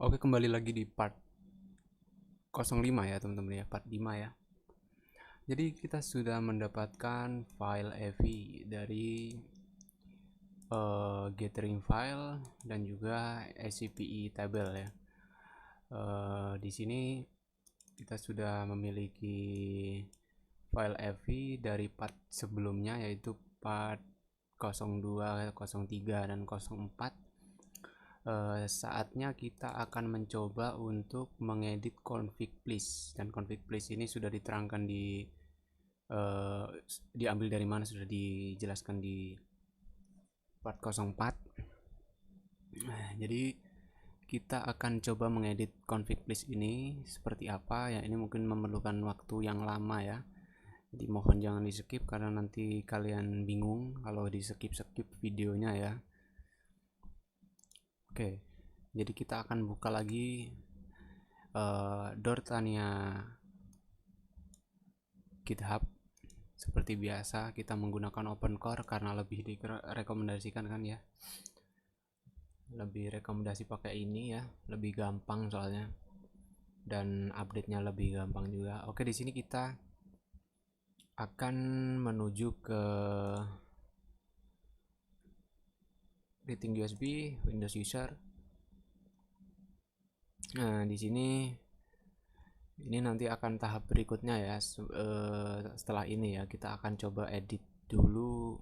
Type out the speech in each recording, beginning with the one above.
Oke, kembali lagi di part 05 ya teman-teman ya, part 5 ya. Jadi kita sudah mendapatkan file AVI dari gathering file dan juga SCPI table ya. Di sini kita sudah memiliki file AVI dari part sebelumnya, yaitu part 02, 03 dan 04. Saatnya kita akan mencoba untuk mengedit config please, dan config please ini sudah diterangkan diambil dari mana, sudah dijelaskan di part 04. Jadi kita akan coba mengedit config please ini seperti apa ya. Ini mungkin memerlukan waktu yang lama ya, jadi mohon jangan di skip karena nanti kalian bingung kalau di skip videonya ya. Oke, jadi kita akan buka lagi Dortania GitHub. Seperti biasa kita menggunakan OpenCore karena lebih direkomendasikan kan ya. Lebih rekomendasi pakai ini ya, lebih gampang soalnya, dan update-nya lebih gampang juga. Oke, di sini kita akan menuju ke Reading USB Windows User. Nah, di sini ini nanti akan tahap berikutnya ya. Setelah ini ya, kita akan coba edit dulu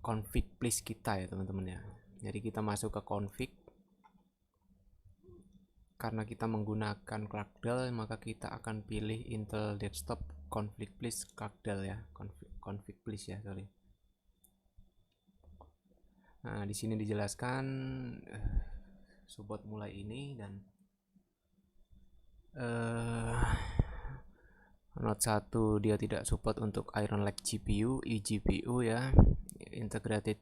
config please kita ya teman-teman ya. Jadi kita masuk ke config. Karena kita menggunakan Clarkdale, maka kita akan pilih Intel Desktop config please Clarkdale ya, config please ya, sorry. Nah, di sini dijelaskan support mulai ini, dan note 1 dia tidak support untuk Iron Lake GPU, eGPU ya, integrated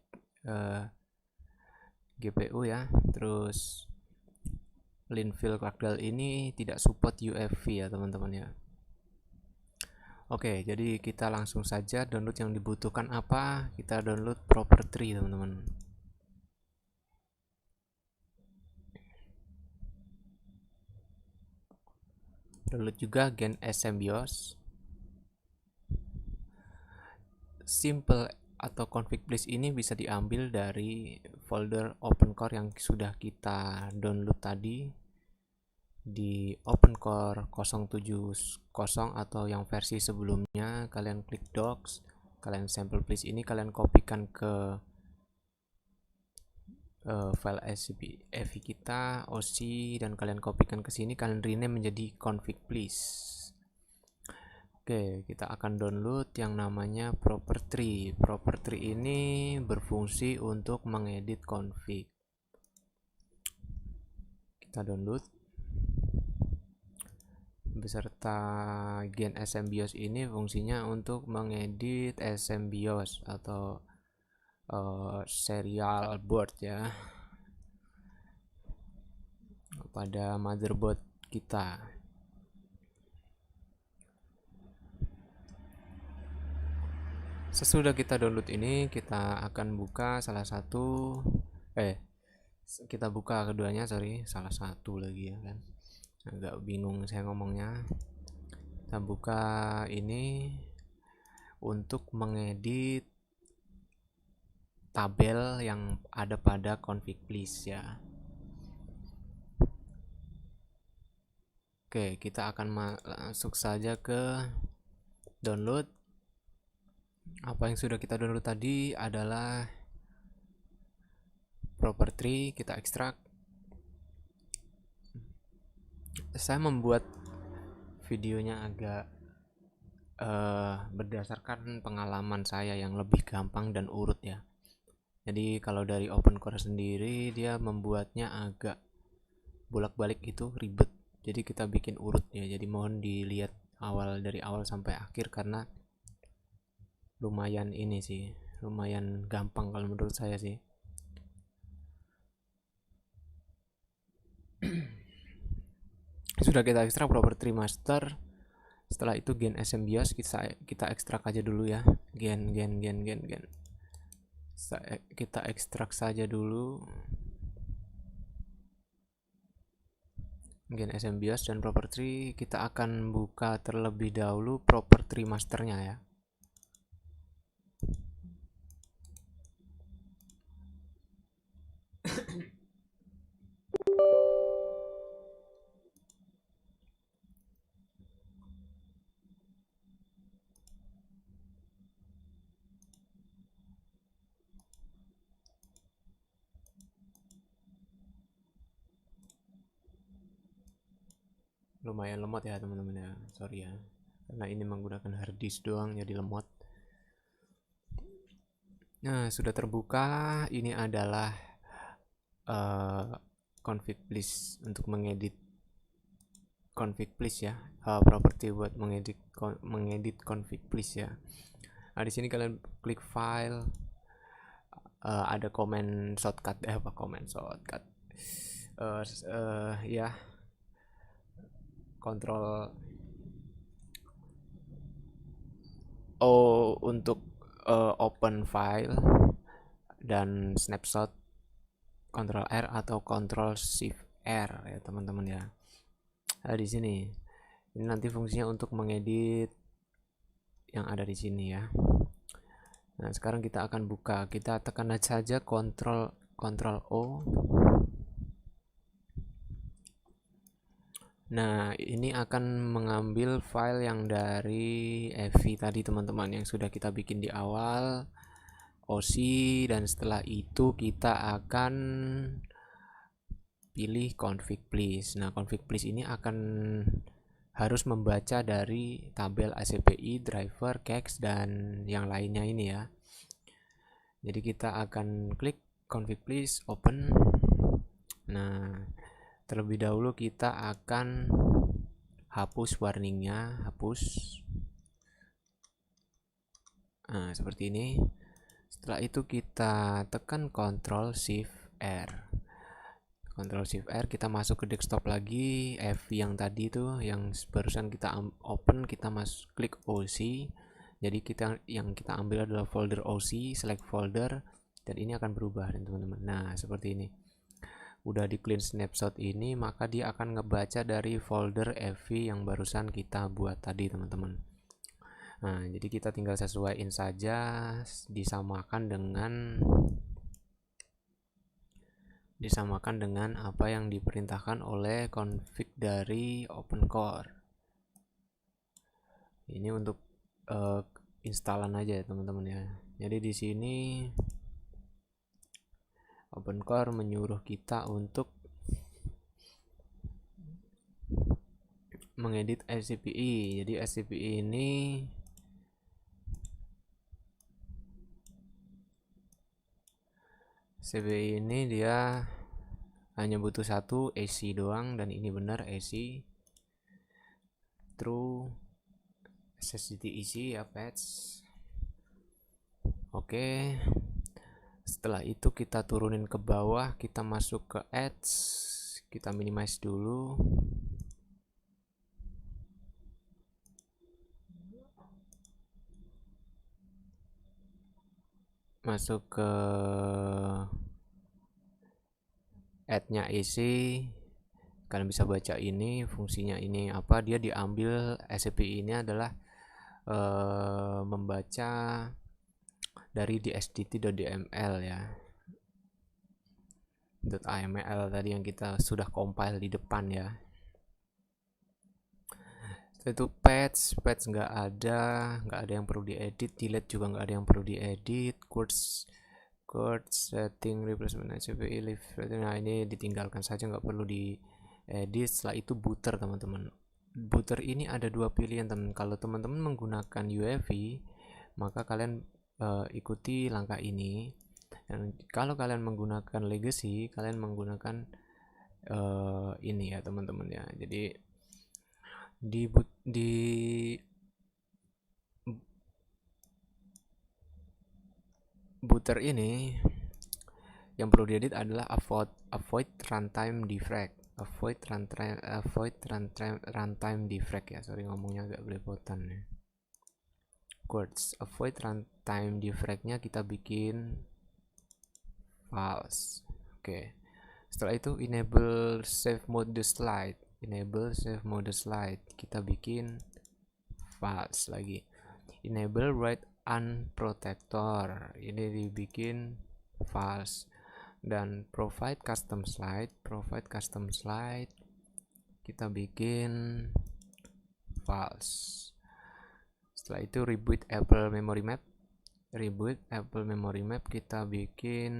GPU ya. Terus Linfield Clarkdale ini tidak support UEFI ya teman-teman ya. Oke, jadi kita langsung saja download. Yang dibutuhkan apa? Kita download property teman-teman. Download juga Gen SMBIOS. Simple atau config please ini bisa diambil dari folder OpenCore yang sudah kita download tadi di OpenCore 070 atau yang versi sebelumnya. Kalian klik docs, kalian sample please ini kalian kopikan ke file SCPI kita, OC, dan kalian kopikan ke sini, kalian rename menjadi config please. Oke, kita akan download yang namanya property. Property ini berfungsi untuk mengedit config. Kita download beserta Gen SMBIOS ini. Fungsinya untuk mengedit SMBIOS atau serial board ya, pada motherboard kita. Sesudah kita download ini, kita akan buka salah satu kita buka keduanya, sorry, salah satu lagi ya kan, agak bingung saya ngomongnya. Kita buka ini untuk mengedit tabel yang ada pada config please ya. Oke, kita akan masuk saja ke download. Apa yang sudah kita download tadi adalah property, kita ekstrak. Saya membuat videonya agak berdasarkan pengalaman saya yang lebih gampang dan urut ya. Jadi kalau dari OpenCore sendiri dia membuatnya agak bolak-balik, itu ribet. Jadi kita bikin urut ya. Jadi mohon dilihat dari awal sampai akhir karena lumayan ini sih, lumayan gampang kalau menurut saya sih. Sudah kita ekstrak property master. Setelah itu Gen SMBIOS kita ekstrak aja dulu ya. Gen. Kita ekstrak saja dulu mungkin SMBIOS dan property. Kita akan buka terlebih dahulu property masternya ya. Lumayan lemot ya teman-teman ya, sorry ya, karena ini menggunakan hard disk doang jadi lemot. Nah, sudah terbuka. Ini adalah config please untuk mengedit config please ya, property buat mengedit config please ya. Nah, di sini kalian klik file, ada comment shortcut ya, Ctrl O untuk open file, dan snapshot Ctrl R atau Ctrl Shift R ya teman-teman ya. Nah, di sini ini nanti fungsinya untuk mengedit yang ada di sini ya. Nah, sekarang kita akan buka. Kita tekan saja Ctrl O. Nah, ini akan mengambil file yang dari Evi tadi teman-teman, yang sudah kita bikin di awal, OC, dan setelah itu kita akan pilih config please. Nah, config please ini akan harus membaca dari tabel ACPI, driver, cache, dan yang lainnya ini ya. Jadi kita akan klik config please, open. Nah, terlebih dahulu kita akan hapus warningnya, hapus. Nah, seperti ini. Setelah itu kita tekan Ctrl Shift R. Ctrl Shift R, kita masuk ke desktop lagi, F yang tadi tuh yang barusan kita open, kita klik OC. Jadi yang kita ambil adalah folder OC, select folder, dan ini akan berubah teman-teman. Nah, seperti ini. Udah di clean snapshot ini, maka dia akan ngebaca dari folder FV yang barusan kita buat tadi teman-teman. Nah, jadi kita tinggal sesuaiin saja, disamakan dengan apa yang diperintahkan oleh config dari OpenCore. Ini untuk instalan aja ya teman-teman ya. Jadi di sini OpenCore menyuruh kita untuk mengedit SCPI. Jadi SCPI ini dia hanya butuh satu AC doang, dan ini benar AC true, SSD isi ya, patch. Oke. Setelah itu kita turunin ke bawah, kita masuk ke ads, kita minimize dulu. Masuk ke add-nya isi, kalian bisa baca ini fungsinya ini apa. Dia diambil SCPI ini adalah membaca dari dsdt.dml ya, .aml tadi yang kita sudah compile di depan ya. Itu patch nggak ada yang perlu diedit, delete juga nggak ada yang perlu diedit, quotes setting replacement SCPI live, nah ini ditinggalkan saja, nggak perlu diedit. Setelah itu booter teman-teman. Booter ini ada dua pilihan teman. Kalau teman-teman menggunakan UEFI, maka kalian ikuti langkah ini. Dan kalau kalian menggunakan legacy, kalian menggunakan ini ya teman-teman ya. Jadi di booter ini yang perlu diedit adalah avoid runtime defrag ya. Sorry ngomongnya agak belepotan ya. Avoid runtime defragnya kita bikin false. Oke. Setelah itu enable save mode slide. Enable save mode slide. Kita bikin false lagi. Enable write unprotector. Ini dibikin false. Dan provide custom slide. Provide custom slide. Kita bikin false. Setelah itu reboot Apple memory map. Reboot Apple memory map kita bikin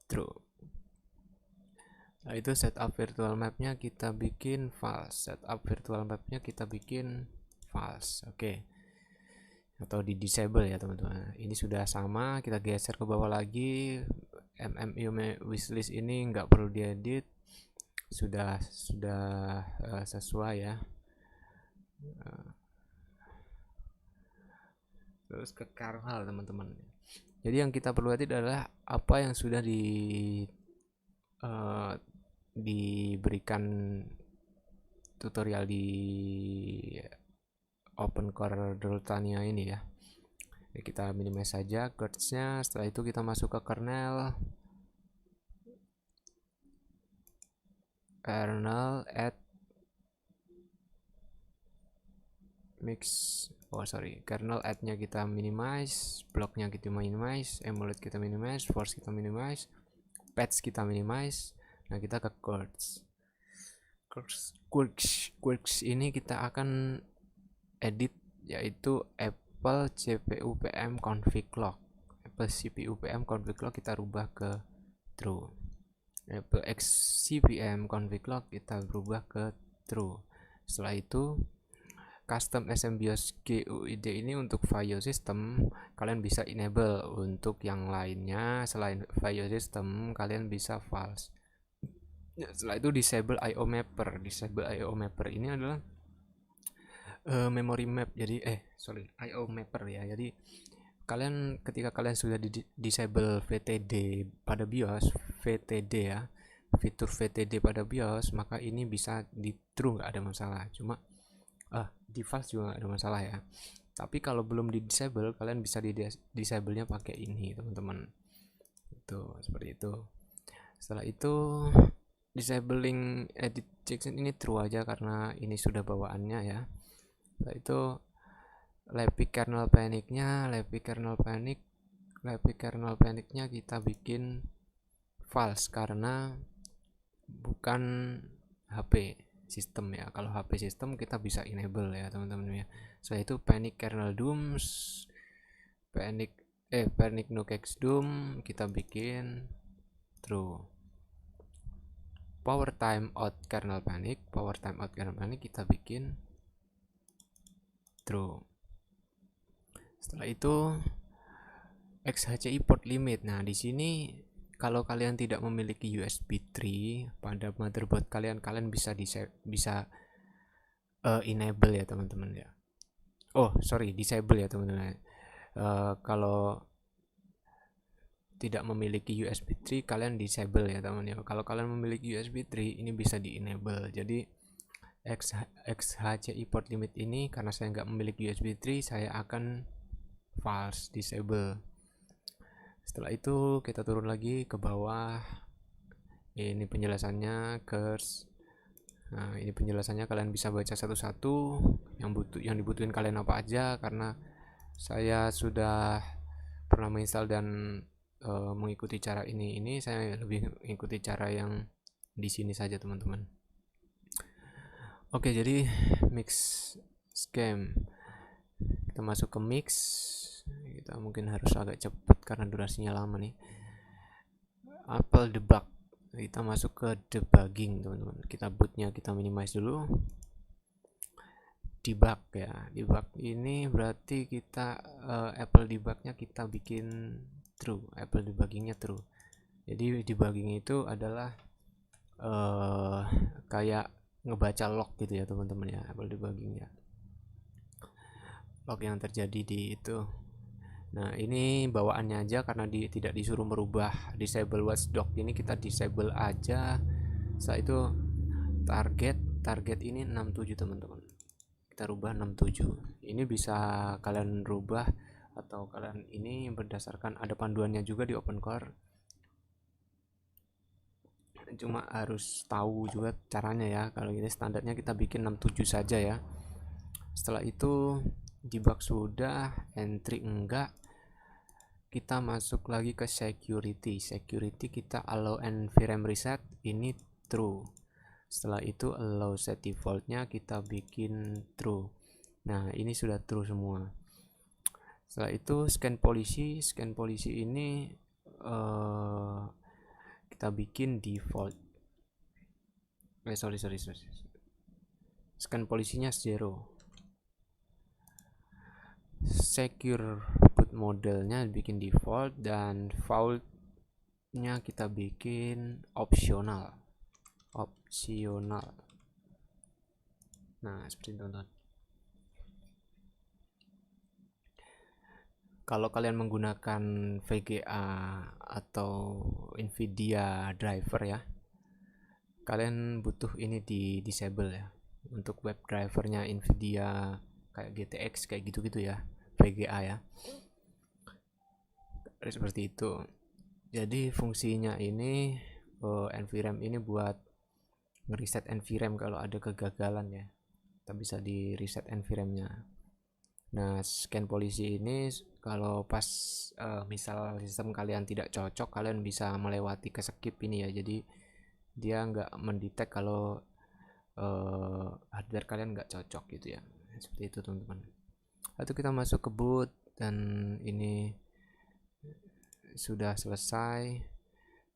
true. Nah, itu setup virtual mapnya kita bikin false. Setup virtual mapnya kita bikin false. Oke. Atau di disable ya teman-teman. Ini sudah sama, kita geser ke bawah lagi. MMU wishlist ini nggak perlu diedit, sudah sesuai ya. Terus ke kernel teman-teman. Jadi yang kita perlu edit adalah apa yang sudah diberikan tutorial di OpenCore Drutania ini ya. Jadi kita minimize saja guards-nya. Setelah itu kita masuk ke kernel add mix. Kernel add-nya kita minimize, blocknya kita minimize, emulate kita minimize, force kita minimize, patch kita minimize. Nah, kita ke quirks ini kita akan edit, yaitu Apple CPU PM config log. Apple CPU PM config log kita rubah ke true. Apple XCPM config log kita rubah ke true. Setelah itu custom SMBIOS GUID ini untuk file system kalian bisa enable. Untuk yang lainnya selain file system kalian bisa false. Setelah itu disable IO mapper. Disable IO mapper ini adalah memory map. Jadi IO mapper ya. Jadi kalian ketika kalian sudah disable VTD pada BIOS, VTD ya, fitur VTD pada BIOS, maka ini bisa di true, nggak ada masalah. Cuma di false juga nggak ada masalah ya. Tapi kalau belum di disable, kalian bisa di disable-nya pakai ini teman-teman. Itu seperti itu. Setelah itu disabling edit checksum ini true aja karena ini sudah bawaannya ya. Setelah itu Lepi kernel panicnya kita bikin false karena bukan HP sistem ya. Kalau HP sistem kita bisa enable ya teman-teman ya. Setelah itu panic kernel dooms, panic nukex doom kita bikin true. Power timeout kernel panic kita bikin true. Setelah itu XHCI port limit. Nah, di sini kalau kalian tidak memiliki USB 3 pada motherboard kalian bisa enable ya teman-teman ya. Disable ya teman-teman. Kalau tidak memiliki USB 3 kalian disable ya teman ya. Kalau kalian memiliki USB 3 ini bisa di enable. Jadi XHCI port limit ini karena saya nggak memiliki USB 3 saya akan false disable. Setelah itu kita turun lagi ke bawah. Ini penjelasannya curse. Nah, ini penjelasannya kalian bisa baca satu-satu. Yang dibutuhin kalian apa aja, karena saya sudah pernah menginstal dan mengikuti cara ini saya lebih mengikuti cara yang di sini saja teman-teman. Oke, jadi mix scheme. Kita masuk ke mix. Kita mungkin harus agak cepat karena durasinya lama nih. Apple debug. Kita masuk ke debugging teman-teman. Kita bootnya kita minimize dulu. Debug ya. Debug ini berarti kita Apple debugnya kita bikin true. Apple debuggingnya true. Jadi debugging itu adalah kayak ngebaca log gitu ya teman-teman ya. Apple debuggingnya log yang terjadi di itu. Nah, ini bawaannya aja karena tidak disuruh merubah. Disable watchdog ini kita disable aja. Setelah itu target ini 67 teman-teman. Kita rubah 67. Ini bisa kalian rubah atau kalian ini berdasarkan ada panduannya juga di OpenCore, cuma harus tahu juga caranya ya. Kalau ini standarnya kita bikin 67 saja ya. Setelah itu debug sudah, entry enggak, kita masuk lagi ke security. Kita allow nvrem reset, ini true. Setelah itu allow set defaultnya kita bikin true. Nah ini sudah true semua. Setelah itu scan polisi ini kita bikin default. Sorry. Scan polisinya 0. Secure boot modelnya bikin default, dan vaultnya kita bikin opsional. Nah seperti itu teman-teman. Kalau kalian menggunakan VGA atau Nvidia driver ya, kalian butuh ini di disable ya. Untuk web drivernya Nvidia kayak GTX kayak gitu-gitu ya, VGA ya, seperti itu. Jadi fungsinya ini nvrem ini buat ngereset nvrem kalau ada kegagalan ya, kita bisa di reset nvremnya. Nah scan polisi ini kalau pas misal sistem kalian tidak cocok, kalian bisa melewati ke skip ini ya, jadi dia nggak mendetek kalau hardware kalian nggak cocok gitu ya. Seperti itu teman-teman. Lalu kita masuk ke boot, dan ini sudah selesai.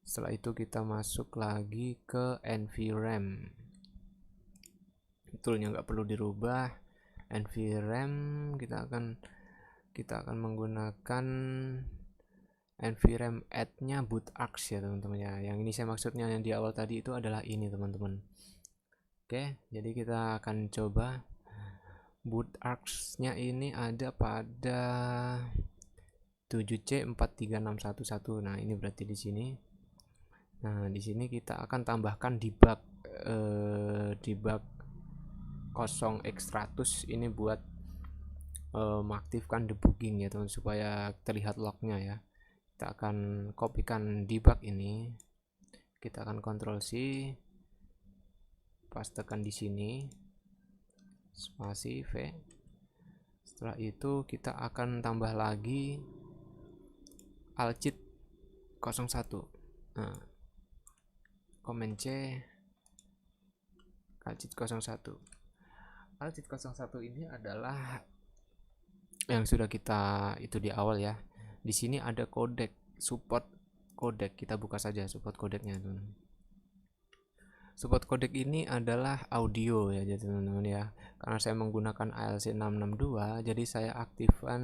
Setelah itu kita masuk lagi ke nvrem. Toolnya nggak perlu dirubah. nvrem kita akan menggunakan nvrem add-nya bootargs ya teman-teman ya. Yang ini saya maksudnya yang di awal tadi itu adalah ini teman-teman. Oke, jadi kita akan coba. Bootargs-nya ini ada pada 7C43611. Nah, ini berarti di sini. Nah, di sini kita akan tambahkan debug 0x100 ini buat mengaktifkan debugging ya teman, supaya terlihat lognya ya. Kita akan kopikan debug ini, kita akan Ctrl C, pastekan di sini, spasi V. Setelah itu kita akan tambah lagi alcheat 01. Nah, Command C, alcheat 01. Alcheat 01 ini adalah yang sudah kita itu di awal ya. Di sini ada codec, support codec. Kita buka saja support codecnya teman. Support codec ini adalah audio ya teman-teman ya. Karena saya menggunakan ALC 662, jadi saya aktifkan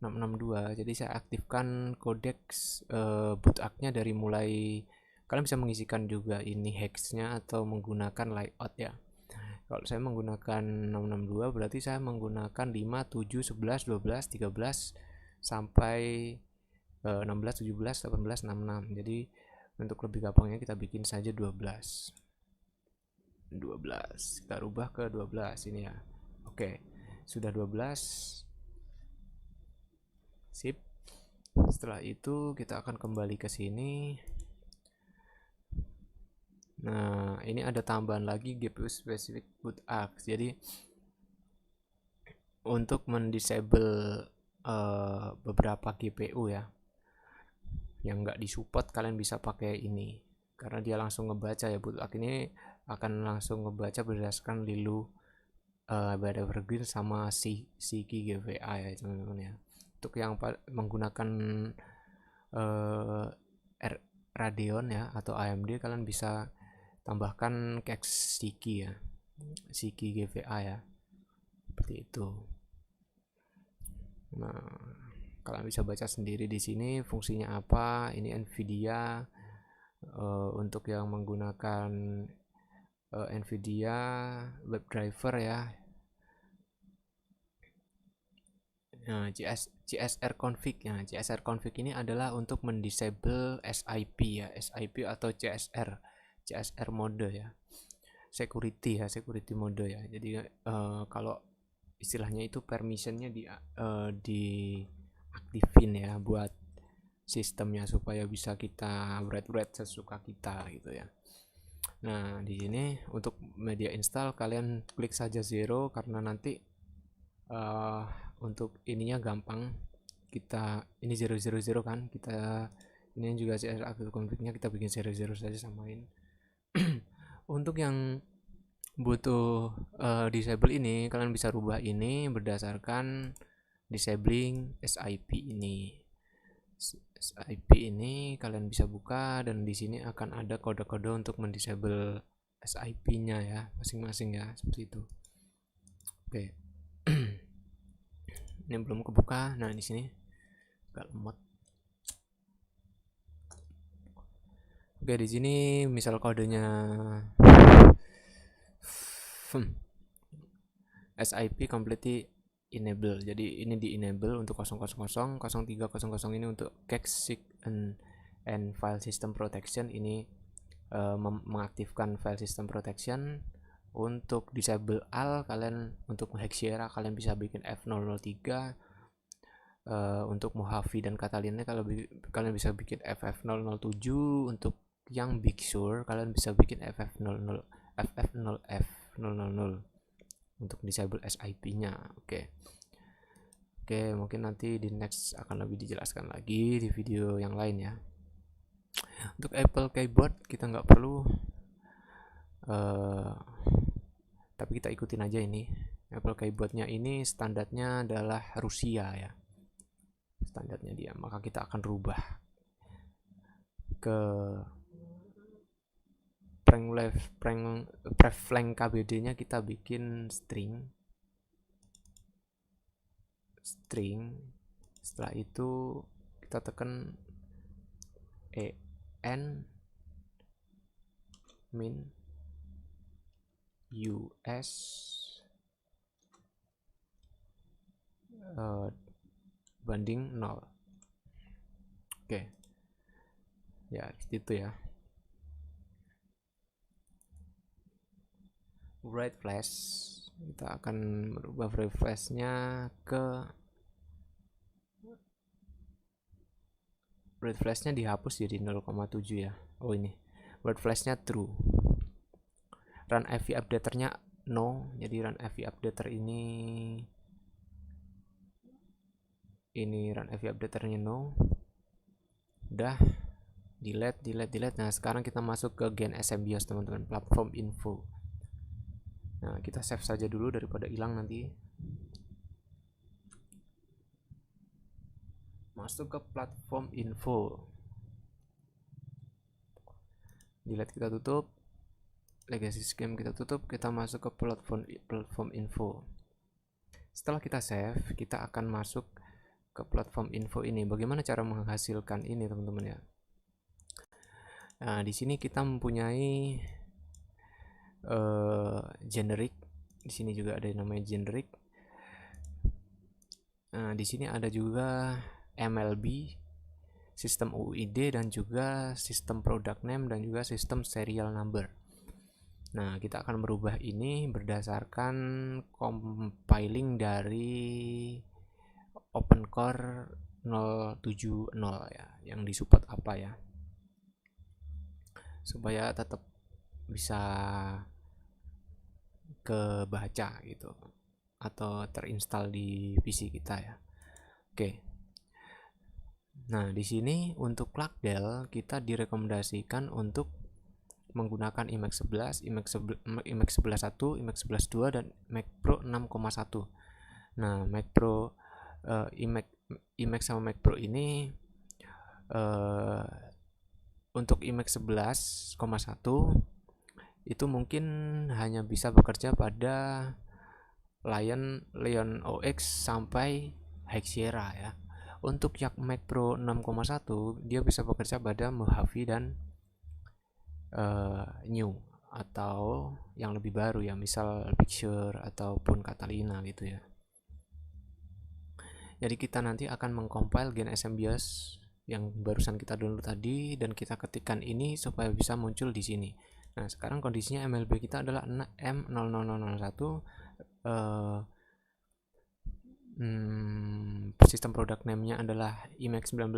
662. Jadi saya aktifkan codec bootargs-nya dari mulai, kalian bisa mengisikan juga ini hexnya atau menggunakan layout ya. Kalau saya menggunakan 662 berarti saya menggunakan 5, 7, 11, 12, 13 sampai 16, 17, 18, 66. Jadi untuk lebih gampangnya kita bikin saja 12. Kita rubah ke 12 ini ya. Oke, sudah 12. Sip. Setelah itu kita akan kembali ke sini. Nah, ini ada tambahan lagi GPU specific bootargs. Jadi untuk mendisable beberapa GPU ya yang nggak disupport, kalian bisa pakai ini karena dia langsung ngebaca ya. Bootargs ini akan langsung ngebaca berdasarkan Lilu Evergreen sama Siki GVA ya teman-teman ya. Untuk yang menggunakan Radeon ya atau AMD, kalian bisa tambahkan cache Siki ya, Siki GVA ya, seperti itu. Nah, kalian bisa baca sendiri di sini fungsinya apa. Ini Nvidia untuk yang menggunakan Nvidia WebDriver ya. Nah, CSR config ya. CSR config ini adalah untuk mendisable SIP ya, SIP atau CSR mode ya. Security mode ya. Jadi kalau istilahnya itu permissionnya diaktifin ya buat sistemnya supaya bisa kita write sesuka kita gitu ya. Nah, di sini untuk media install kalian klik saja 0 karena nanti untuk ininya gampang. Kita ini 000 kan, kita ini juga CSS config-nya kita bikin 00 saja, samain. Untuk yang butuh disable ini, kalian bisa rubah ini berdasarkan disabling SIP ini. SIP ini kalian bisa buka dan di sini akan ada kode-kode untuk mendisable SIP-nya ya, masing-masing ya, seperti itu. Oke. Ini belum kebuka. Nah, di sini agak lemot. Oke, di sini misal kodenya SIP completely enable. Jadi ini di enable untuk 000, 0300 ini untuk cache and file system protection. Ini mengaktifkan file system protection. Untuk disable all, kalian untuk Hexera kalian bisa bikin F003. Untuk Mojave dan Catalina kalian bisa bikin FF007. Untuk yang Big Sur kalian bisa bikin FF0F000 untuk disable SIP-nya. Oke, mungkin nanti di next akan lebih dijelaskan lagi di video yang lain ya. Untuk Apple Keyboard kita nggak perlu, tapi kita ikutin aja ini. Apple Keyboardnya ini standarnya adalah Rusia ya, standarnya dia. Maka kita akan rubah ke preflang KBD-nya, kita bikin string. Setelah itu kita tekan en min us banding 0. Oke. Ya, itu ya. Write flash, kita akan merubah write flash-nya ke write flash-nya dihapus jadi 0,7 ya. Oh, ini write flash-nya true. Run AV updater-nya no. Jadi run AV updater ini run AV updater-nya no. Udah, delete. Nah, sekarang kita masuk ke Gen SMBIOS teman-teman, platform info. Nah, kita save saja dulu daripada hilang nanti. Masuk ke platform info. Delete kita tutup. Legacy scheme kita tutup. Kita masuk ke platform info. Setelah kita save, kita akan masuk ke platform info ini. Bagaimana cara menghasilkan ini teman-teman ya? Nah, di sini kita mempunyai generic. Di sini juga ada yang namanya generic. Nah, di sini ada juga MLB, sistem UID, dan juga sistem product name, dan juga sistem serial number. Nah, kita akan merubah ini berdasarkan compiling dari OpenCore 070 ya, yang disupport apa ya, supaya tetap bisa kebaca gitu atau terinstall di PC kita ya. Oke. Nah, di sini untuk Clarkdale kita direkomendasikan untuk menggunakan Emacs 11, Emacs 11.1, Emacs 11.2 dan Mac Pro 6,1. Nah, Mac Pro Emacs sama Mac Pro ini untuk Emacs 11,1 itu mungkin hanya bisa bekerja pada Lion OX sampai Hexera ya. Untuk yang Mac Pro 6,1 dia bisa bekerja pada Mojave dan New atau yang lebih baru ya, misal Big Sur ataupun Catalina gitu ya. Jadi kita nanti akan mengcompile Gen SMBIOS yang barusan kita download tadi dan kita ketikkan ini supaya bisa muncul di sini. Nah, sekarang kondisinya MLB kita adalah M00001 Sistem product name-nya adalah IMEX19,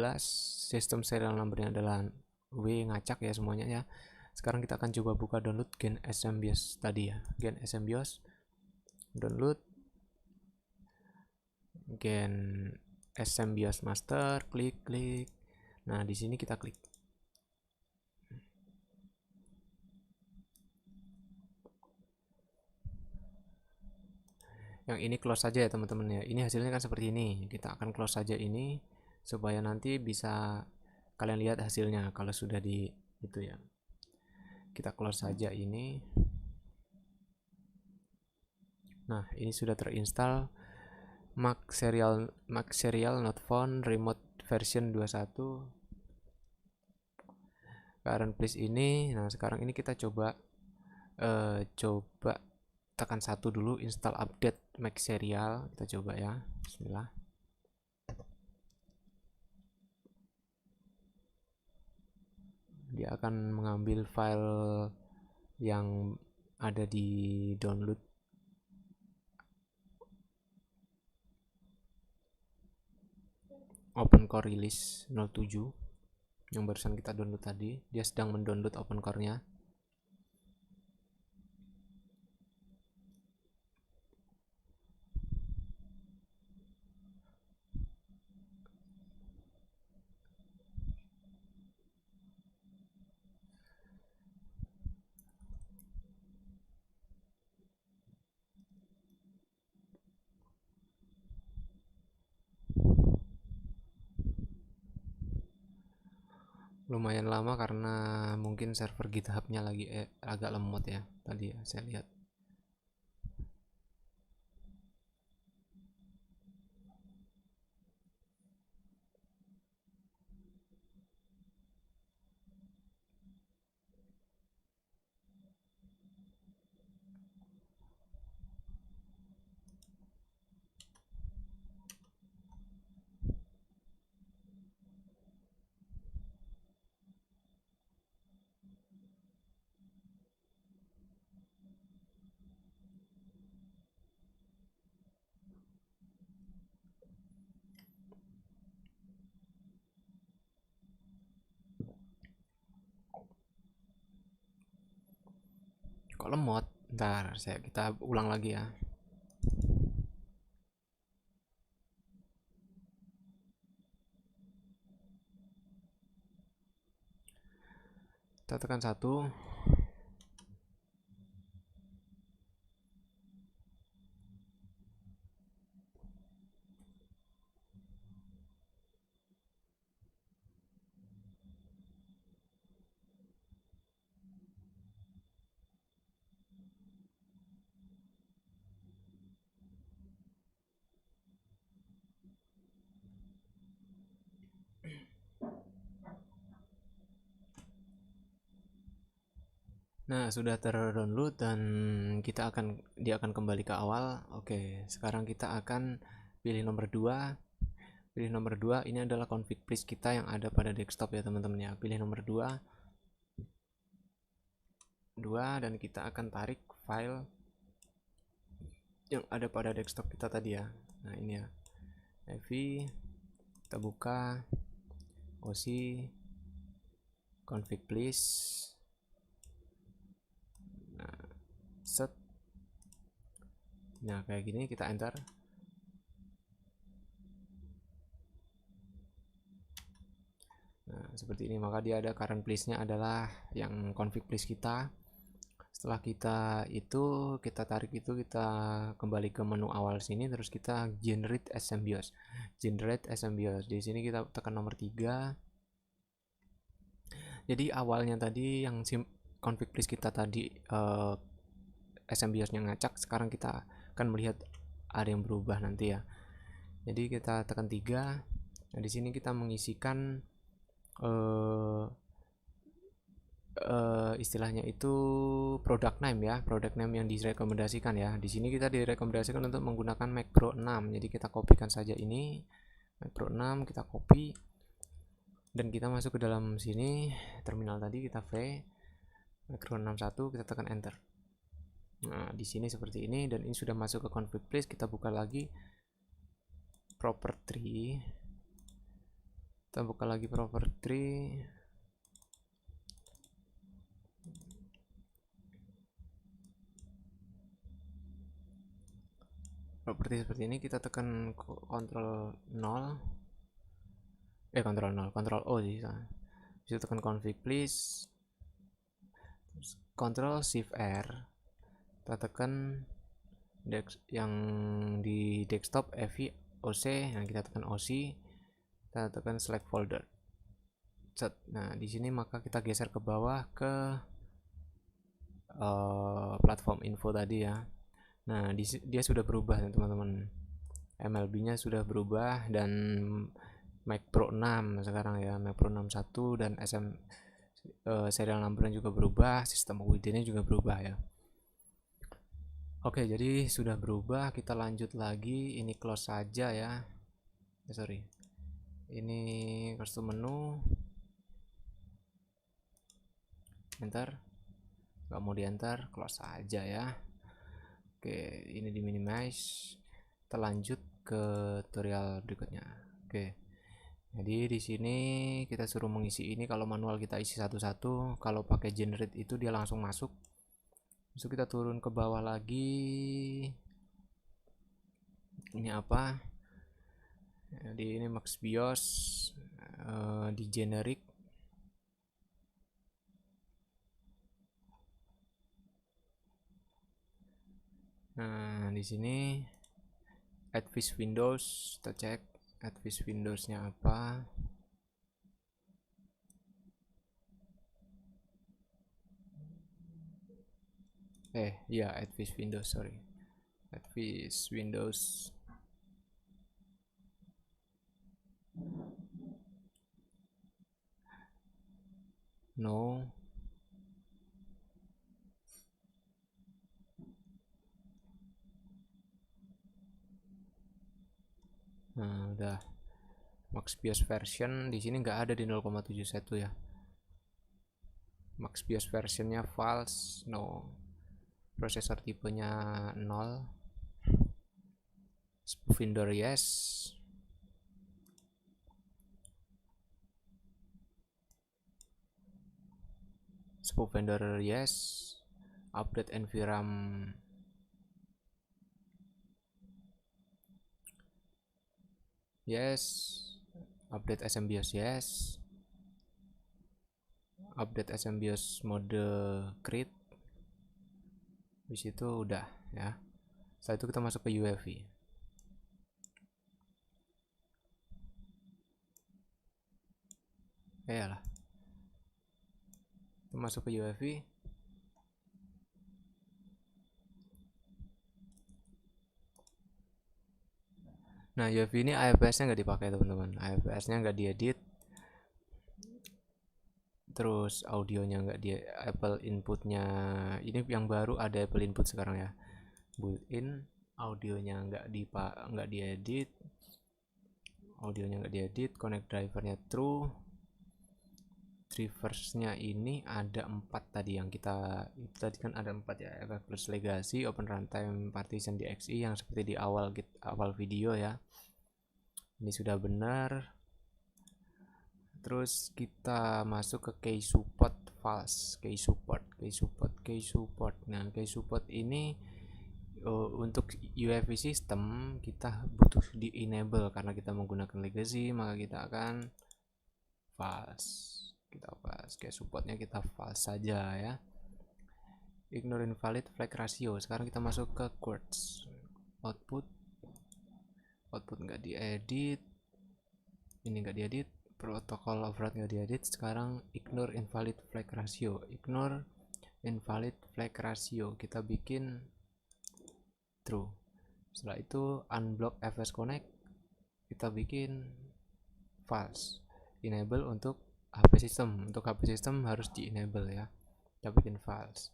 sistem serial number-nya adalah W, ngacak ya semuanya ya. Sekarang kita akan coba buka download Gen SMBIOS tadi ya. Gen SMBIOS download Gen SMBIOS master, klik. Nah, di sini kita klik. Yang ini close saja ya teman-teman ya. Ini hasilnya kan seperti ini. Kita akan close saja ini supaya nanti bisa kalian lihat hasilnya kalau sudah di itu ya. Kita close saja ini. Nah, ini sudah terinstall Mac serial not found remote version 21 current place ini. Nah, sekarang ini kita coba tekan satu dulu, install update Mac serial. Kita coba ya. Bismillah. Dia akan mengambil file yang ada di download. OpenCore release 07 yang barusan kita download tadi. Dia sedang mendownload OpenCore-nya. Lumayan lama karena mungkin server GitHub-nya lagi agak lemot ya. Tadi ya saya lihat. Kok lemot? Ntar kita ulang lagi ya. Kita tekan satu. Nah, sudah terdownload dan dia akan kembali ke awal. Oke, sekarang kita akan pilih nomor 2. Pilih nomor 2, ini adalah config place kita yang ada pada desktop ya teman-teman ya. Pilih nomor 2. Dan kita akan tarik file yang ada pada desktop kita tadi ya. Nah, ini ya. Heavy, kita buka OC config place. Set. Nah, kayak gini kita enter. Nah, seperti ini, maka dia ada current place-nya adalah yang config place kita. Setelah kita tarik itu, kita kembali ke menu awal sini, terus kita generate SMBIOS. Di sini kita tekan nomor 3. Jadi awalnya tadi yang config place kita tadi SMBIOS-nya ngacak, sekarang kita akan melihat ada yang berubah nanti ya. Jadi kita tekan 3. Nah, di sini kita mengisikan istilahnya itu product name ya, product name yang direkomendasikan ya. Di sini kita direkomendasikan untuk menggunakan Mac Pro 6. Jadi kita kopikan saja ini Mac Pro 6, kita copy dan kita masuk ke dalam sini terminal tadi, kita V Mac Pro 61, kita tekan enter. Nah, di sini seperti ini dan ini sudah masuk ke config place. Kita buka lagi property, kita buka lagi property. Properti seperti ini, kita tekan Ctrl 0, Ctrl O sih, bisa tekan config please, Ctrl Shift R, kita tekan yang di desktop EVI OC, nah kita tekan OC, kita tekan select folder. Nah di sini maka kita geser ke bawah ke platform info tadi ya. Nah dia sudah berubah teman-teman, MLB nya sudah berubah dan Mac Pro 6 sekarang ya, Mac Pro 61 dan serial number juga berubah, sistem UID nya juga berubah ya. Oke, jadi sudah berubah, kita lanjut lagi. Ini close saja ya. Sorry, ini custom menu, enter, nggak mau di enter, close saja ya. Oke, ini di minimize. Kita lanjut ke tutorial berikutnya. Oke, jadi di sini kita suruh mengisi ini. Kalau manual kita isi satu-satu, kalau pakai generate itu dia langsung masuk. Terus kita turun ke bawah lagi. Ini apa? Jadi ini max BIOS, di generic. Nah, di sini Advis Windows, kita cek Advis Windows-nya apa. Ya Advis Windows, sorry. Advis Windows. No. Nah, udah. Max BIOS version di sini nggak ada di 0,71 ya. Max BIOS versionnya false, no. Prosesor tipenya 0. Spoof vendor yes. Spoof vendor yes. Update NVRAM yes. Update SMBIOS yes. Update SMBIOS mode create. Di situ udah ya. Setelah itu kita masuk ke UEFI. Lah. Kita masuk ke UEFI. Nah, UEFI ini AFS-nya nggak dipakai teman-teman. AFS-nya nggak diedit. Terus audionya nggak di Apple inputnya. Ini yang baru ada Apple input sekarang ya. Built-in, audionya nggak diedit. Audionya nggak diedit. Connect drivernya true. Drivers-nya ini ada 4 tadi yang tadi kan ada 4 ya. FF plus legacy, open runtime, partition DXE yang seperti di awal video ya. Ini sudah benar. Terus kita masuk ke key support false, key support. Nah, key support ini untuk UEFI system kita butuh di enable karena kita menggunakan legacy, maka kita akan false. Key supportnya kita false saja ya. Ignore invalid flag ratio. Sekarang kita masuk ke quartz. Output nggak diedit. Ini nggak diedit. Protokol override nggak diedit. Sekarang ignore invalid flag ratio. Kita bikin true. Setelah itu unblock FS Connect, kita bikin false. Enable untuk HP system. Untuk HP system harus di enable ya. Kita bikin false.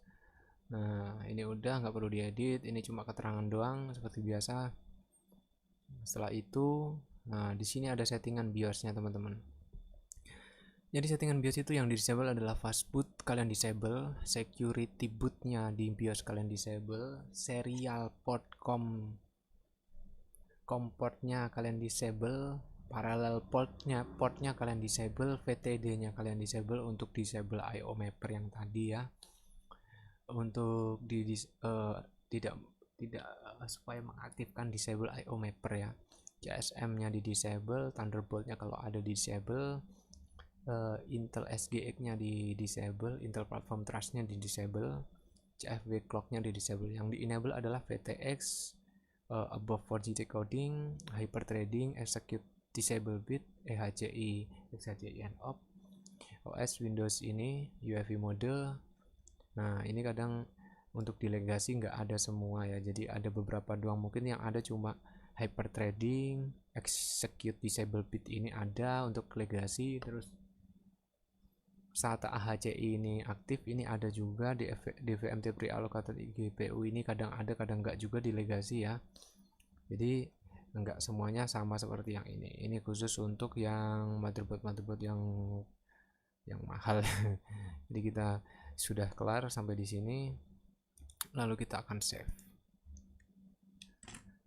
Nah, ini udah nggak perlu diedit. Ini cuma keterangan doang seperti biasa. Setelah itu, nah di sini ada settingan BIOS-nya teman-teman. Jadi settingan BIOS itu yang di disable adalah fast boot kalian disable, security bootnya di BIOS kalian disable, serial port com COM portnya kalian disable, parallel portnya kalian disable, VTD nya kalian disable untuk disable IO mapper yang tadi ya, untuk tidak tidak supaya mengaktifkan disable IO mapper ya. CSM nya di disable, Thunderbolt nya kalau ada di disable, Intel SGX nya di disable, Intel Platform Trust nya di disable, CFW clock nya di disable. Yang di enable adalah VTX, above 4G decoding, hyperthreading, execute disable bit, EHCI, XHCI and op, OS Windows ini, UEFI mode. Nah ini kadang untuk di legacy nggak ada semua ya, jadi ada beberapa doang, mungkin yang ada cuma hyperthreading, execute disable bit ini ada untuk legacy. Terus SATA AHCI ini aktif, ini ada juga di DVMT pre-allocated GPU ini, kadang ada kadang nggak juga di legacy ya, jadi nggak semuanya sama seperti yang ini khusus untuk yang motherboard yang mahal. Jadi kita sudah kelar sampai di sini, lalu kita akan save.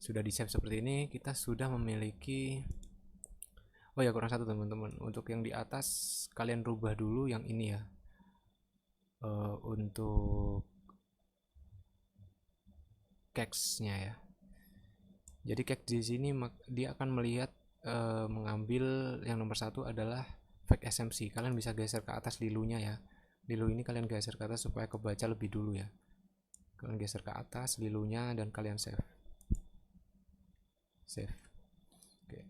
Sudah di save seperti ini, kita sudah memiliki, oh ya kurang satu teman-teman, untuk yang di atas kalian rubah dulu yang ini ya, untuk cache-nya ya. Jadi cache di sini dia akan melihat mengambil yang nomor satu adalah fake SMC. Kalian bisa geser ke atas lilunya ya. Lilu ini kalian geser ke atas supaya kebaca lebih dulu ya. Kalian geser ke atas lilunya dan kalian save. Save. Oke.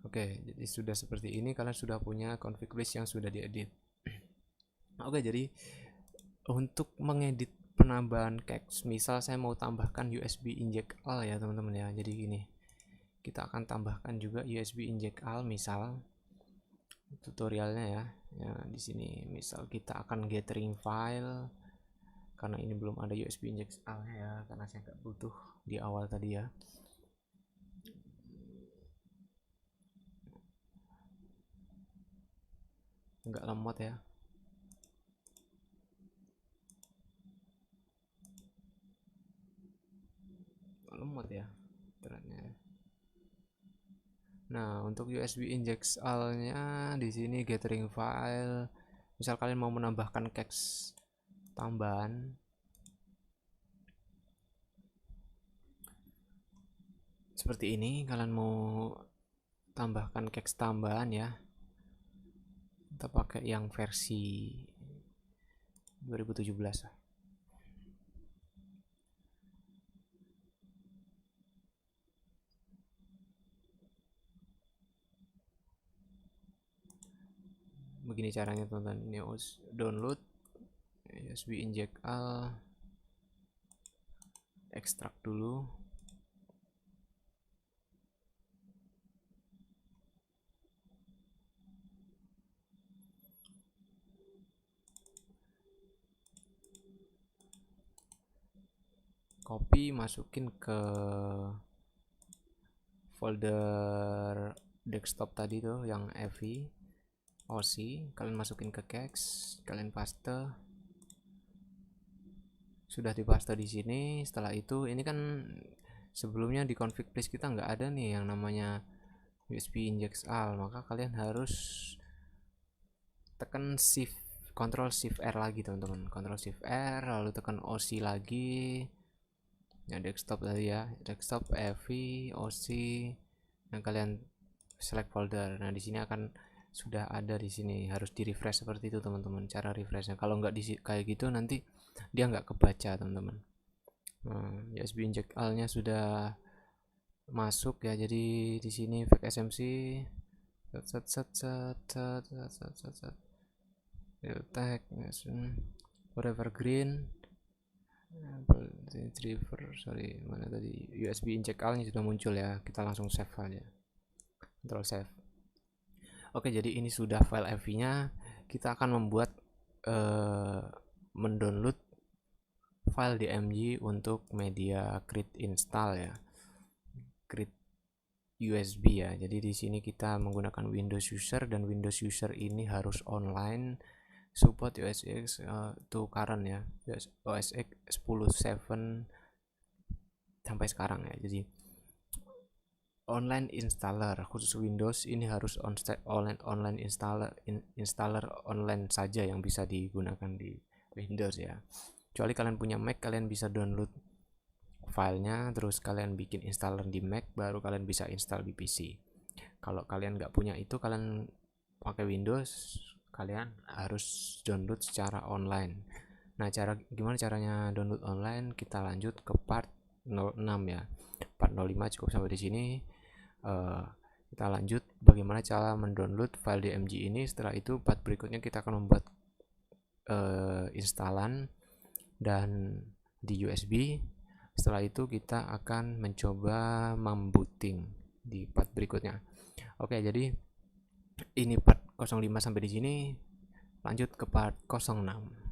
Oke, jadi sudah seperti ini, kalian sudah punya config list yang sudah diedit. Oke, jadi untuk mengedit penambahan cache, misal saya mau tambahkan USB inject AL ya teman-teman ya. Jadi gini, kita akan tambahkan juga USB inject AL, misal tutorialnya ya. Ya di sini misal kita akan gathering file, karena ini belum ada USB inject AL ya, karena saya nggak butuh di awal tadi ya. Nggak lemot ya. Lemot ya ternyata. Nah, untuk USB inject AL-nya di sini gathering file. Misal kalian mau menambahkan cache tambahan, seperti ini, kalian mau tambahkan cache tambahan ya. Kita pakai yang versi 2017 lah. Begini caranya teman-teman, ini download USB inject AL, ekstrak dulu. Copy, masukin ke folder desktop tadi tuh yang EVI OC, kalian masukin ke cache, kalian paste. Sudah dipaste di sini. Setelah itu ini kan sebelumnya di config list kita nggak ada nih yang namanya USB inject AL, maka kalian harus tekan shift Ctrl Shift R lagi teman-teman, Ctrl Shift R, lalu tekan OC lagi yang desktop tadi ya, desktop EVI OC, yang kalian select folder. Nah di sini akan sudah ada di sini, harus di refresh seperti itu teman-teman cara refreshnya. Kalau nggak kayak gitu nanti dia nggak kebaca teman-teman. Nah, USB inject AL-nya sudah masuk ya, jadi di sini fake SMC tag whatever green driver, sorry mana tadi, USB inject AL-nya sudah muncul ya, kita langsung save aja, Ctrl save. Oke, jadi ini sudah file EVI-nya. Kita akan membuat mendownload file DMG untuk media create install ya, create USB ya. Jadi di sini kita menggunakan Windows user, dan Windows user ini harus online, support OS X to current ya, OS X 10.7 sampai sekarang ya. Jadi online installer khusus Windows ini harus online installer online saja yang bisa digunakan di Windows ya. Kecuali kalian punya Mac, kalian bisa download filenya, terus kalian bikin installer di Mac, baru kalian bisa install di PC. Kalau kalian nggak punya itu, kalian pakai Windows, kalian harus download secara online. Nah, gimana caranya download online? Kita lanjut ke part 06 ya. Part 05 cukup sampai di sini. Kita lanjut bagaimana cara mendownload file DMG ini. Setelah itu part berikutnya kita akan membuat instalan dan di USB. Setelah itu kita akan mencoba membooting di part berikutnya. Oke, jadi ini part 05 sampai di sini. Lanjut ke part 06.